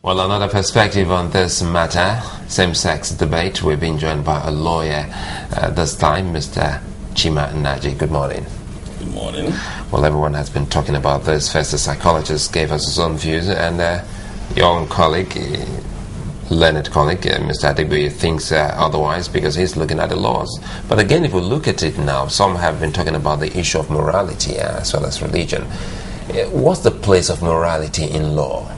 Well, another perspective on this matter, same-sex debate. We've been joined by a lawyer this time, Mr. Chima Nnaji. Good morning. Good morning. Well, everyone has been talking about this. First, the psychologist gave us his own views, and your own colleague, learned colleague, Mr. Adigboye, thinks otherwise because he's looking at the laws. But again, if we look at it now, some have been talking about the issue of morality as well as religion. What's the place of morality in law?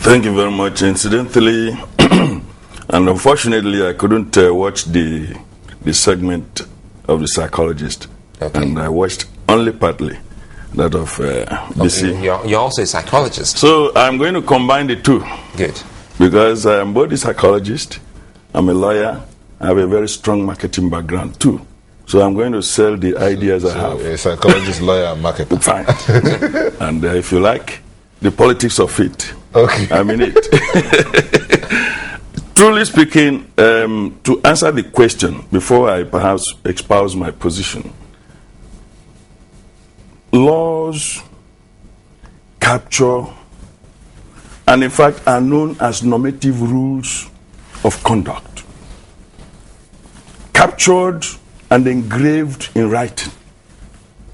Thank you very much. Incidentally, and unfortunately, I couldn't watch the segment of the psychologist, okay. And I watched only partly that of BC. Okay. You're also a psychologist. So I'm going to combine the two. Good. Because I am both a psychologist, I'm a lawyer, I have a very strong marketing background too. So I'm going to sell the ideas I have. A psychologist, lawyer, and marketer. Fine. And if you like, the politics of it. Okay. I mean it. Truly speaking, to answer the question, before I perhaps espouse my position, laws capture and in fact are known as normative rules of conduct, captured and engraved in writing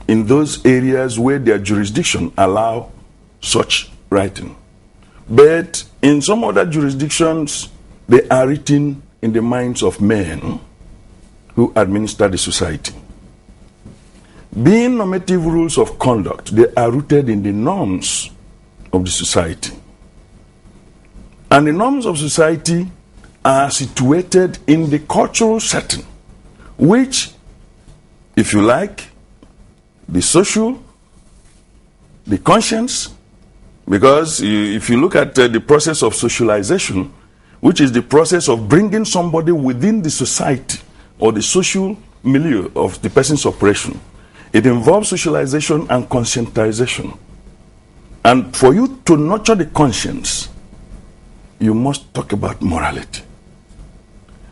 in those areas where their jurisdiction allow such writing. But in some other jurisdictions, they are written in the minds of men who administer the society. Being normative rules of conduct, they are rooted in the norms of the society. And the norms of society are situated in the cultural setting, which, if you like, the social, the conscience, because if you look at the process of socialization, which is the process of bringing somebody within the society or the social milieu of the person's operation, it involves socialization and conscientization. And for you to nurture the conscience, you must talk about morality.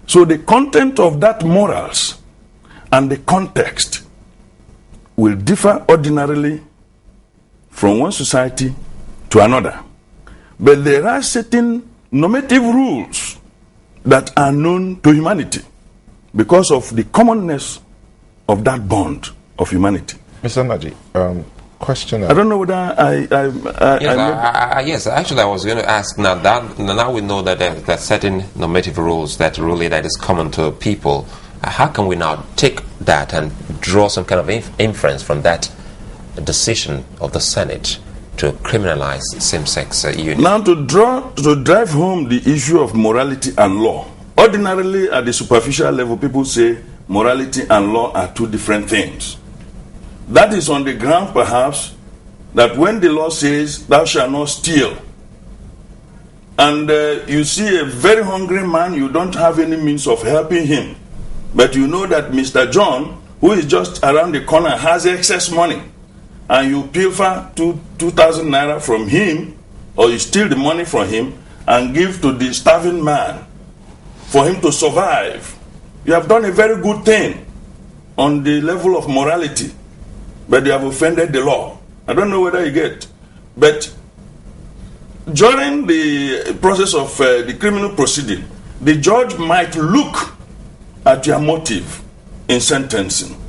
So the content of that morals and the context will differ ordinarily from one society to another. But there are certain normative rules that are known to humanity because of the commonness of that bond of humanity. Mr. Nnaji, question. I don't know whether yes, actually I was going to ask now we know that there are certain normative rules that is common to people. How can we now take that and draw some kind of inference from that decision of the Senate to criminalize same-sex union? Now to drive home the issue of morality and law, ordinarily at the superficial level people say morality and law are two different things. That is on the ground perhaps that when the law says thou shalt not steal, and you see a very hungry man, you don't have any means of helping him, but you know that Mr. John, who is just around the corner, has excess money, and you pilfer 2,000 naira from him, or you steal the money from him and give to the starving man for him to survive, you have done a very good thing on the level of morality, but you have offended the law. I don't know whether you get. But during the process of the criminal proceeding, the judge might look at your motive in sentencing.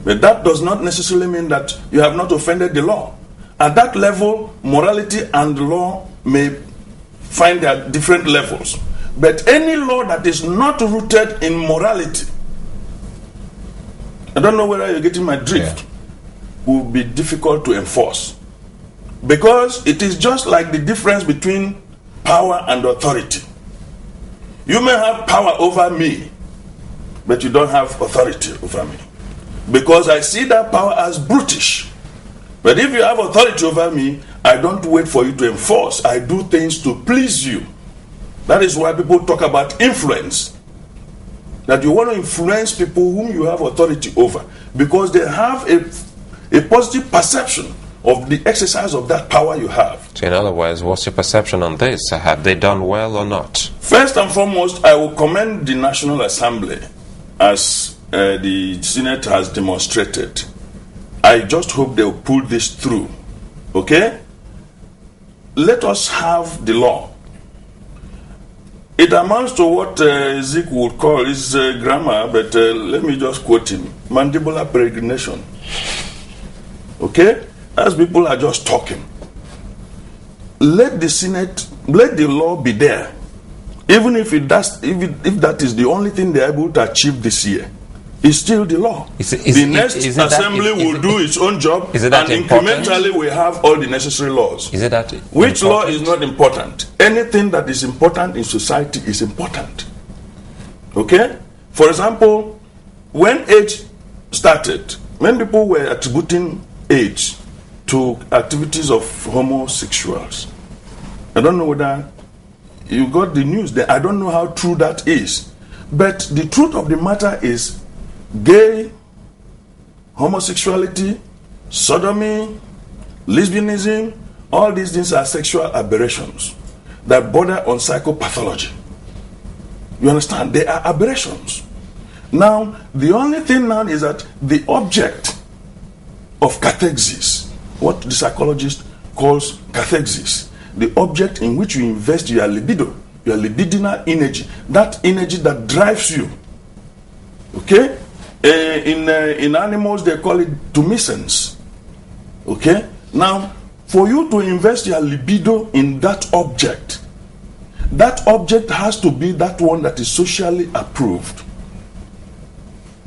But that does not necessarily mean that you have not offended the law. At that level, morality and the law may find their different levels. But any law that is not rooted in morality, I don't know whether you're getting my drift, will be difficult to enforce. Because it is just like the difference between power and authority. You may have power over me, but you don't have authority over me. Because I see that power as brutish. But if you have authority over me, I don't wait for you to enforce. I do things to please you. That is why people talk about influence. That you want to influence people whom you have authority over. Because they have a positive perception of the exercise of that power you have. So in other words, what's your perception on this? Have they done well or not? First and foremost, I will commend the National Assembly as the Senate has demonstrated. I just hope they will pull this through. Okay? let us have the law. It amounts to what Zeke would call his grammar, but let me just quote him: mandibular peregrination. Okay? As people are just talking. Let the Senate, let the law be there. Even if if that is the only thing they're able to achieve this year, it's still the law. The next assembly will do its own job, and incrementally we have all the necessary laws. Is it that Which law is not important? Anything that is important in society is important. Okay? For example, when age started, when people were attributing age to activities of homosexuals, I don't know whether you got the news there. I don't know how true that is. But the truth of the matter is, gay, homosexuality, sodomy, lesbianism, all these things are sexual aberrations that border on psychopathology. You understand? They are aberrations. Now, the only thing now is that the object of cathexis, what the psychologist calls cathexis, the object in which you invest your libido, your libidinal energy, that energy that drives you. Okay? In animals, they call it tumescence. Okay? Now, for you to invest your libido in that object has to be that one that is socially approved,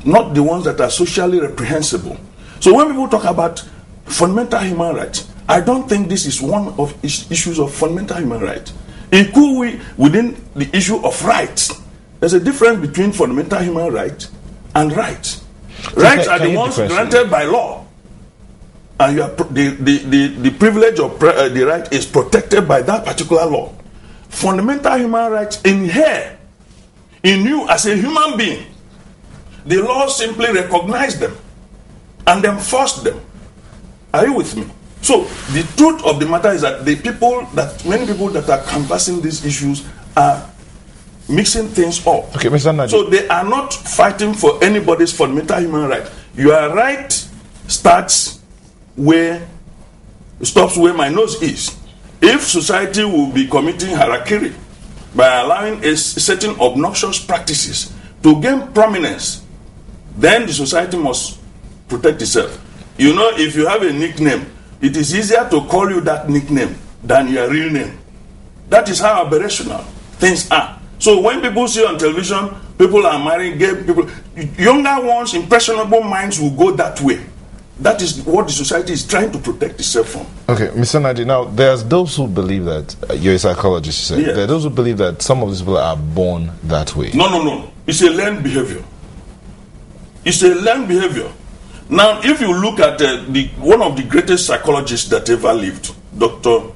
not the ones that are socially reprehensible. So when people talk about fundamental human rights, I don't think this is one of issues of fundamental human rights. It could be within the issue of rights. There's a difference between fundamental human rights and rights. Rights are the ones granted by law, and you are the privilege of the right is protected by that particular law. Fundamental human rights in you as a human being, the law simply recognizes them and enforce them. Are you with me? So the truth of the matter is that many people that are canvassing these issues are mixing things up. Okay, Mr. Nnaji. So they are not fighting for anybody's fundamental human right. Your right stops where my nose is. If society will be committing harakiri by allowing a certain obnoxious practices to gain prominence, then the society must protect itself. You know, if you have a nickname, it is easier to call you that nickname than your real name. That is how aberrational things are. So when people see on television, people are marrying gay people, younger ones, impressionable minds will go that way. That is what the society is trying to protect itself from. Okay, Mr. Nnaji, now there's those who believe that, you're a psychologist, you said, yes. There are those who believe that some of these people are born that way. No. It's a learned behavior. It's a learned behavior. Now, if you look at one of the greatest psychologists that ever lived, Dr.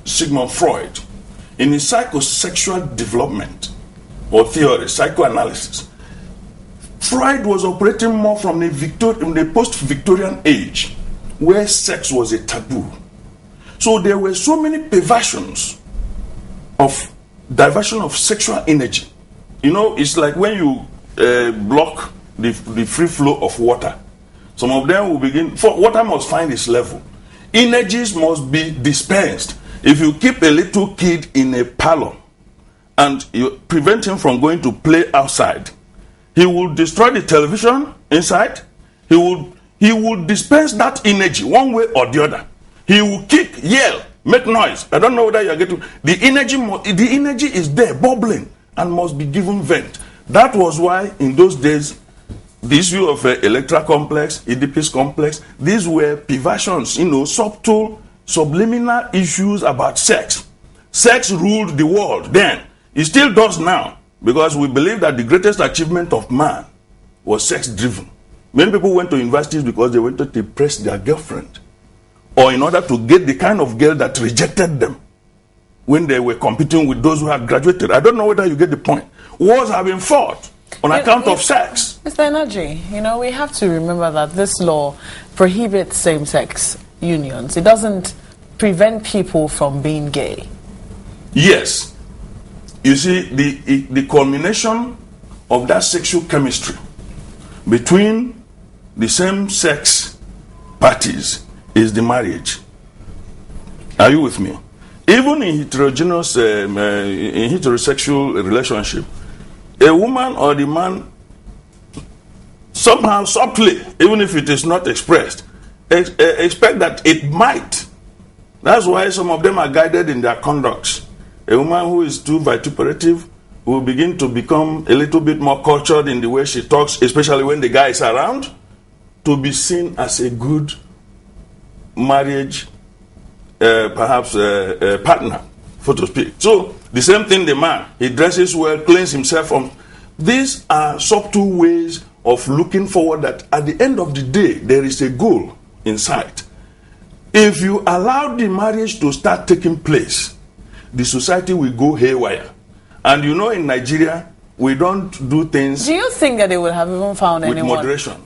Sigmund Freud, in his psychosexual development or theory, psychoanalysis, Freud was operating more from the post-Victorian age, where sex was a taboo. So there were so many perversions of diversion of sexual energy. You know, it's like when you block the free flow of water. Some of them will begin, water must find its level. Energies must be dispensed. If you keep a little kid in a parlor and you prevent him from going to play outside, he will destroy the television inside. He will dispense that energy one way or the other. He will kick, yell, make noise. I don't know whether you're getting the energy is there, bubbling, and must be given vent. That was why in those days, the issue of Electra complex, Oedipus complex, these were perversions, subtle, subliminal issues about sex. Sex ruled the world then. It still does now, because we believe that the greatest achievement of man was sex-driven. Many people went to universities because they wanted to impress their girlfriend, or in order to get the kind of girl that rejected them when they were competing with those who had graduated. I don't know whether you get the point. Wars have been fought on account of sex. Mr. Nnaji, we have to remember that this law prohibits same-sex unions. It doesn't prevent people from being gay. Yes. You see, the culmination of that sexual chemistry between the same-sex parties is the marriage. Are you with me? Even in heterogeneous, in heterosexual relationship, a woman or the man somehow subtly, even if it is not expressed, expect that it might. That's why some of them are guided in their conducts. A woman who is too vituperative will begin to become a little bit more cultured in the way she talks, especially when the guy is around, to be seen as a good marriage, perhaps partner, so to speak. So the same thing, the man, he dresses well, cleans himself from. These are subtle ways of looking forward that at the end of the day, there is a goal in sight. If you allow the marriage to start taking place, the society will go haywire. And you know, in Nigeria, we don't do things. Do you think that they would have even found with anyone moderation?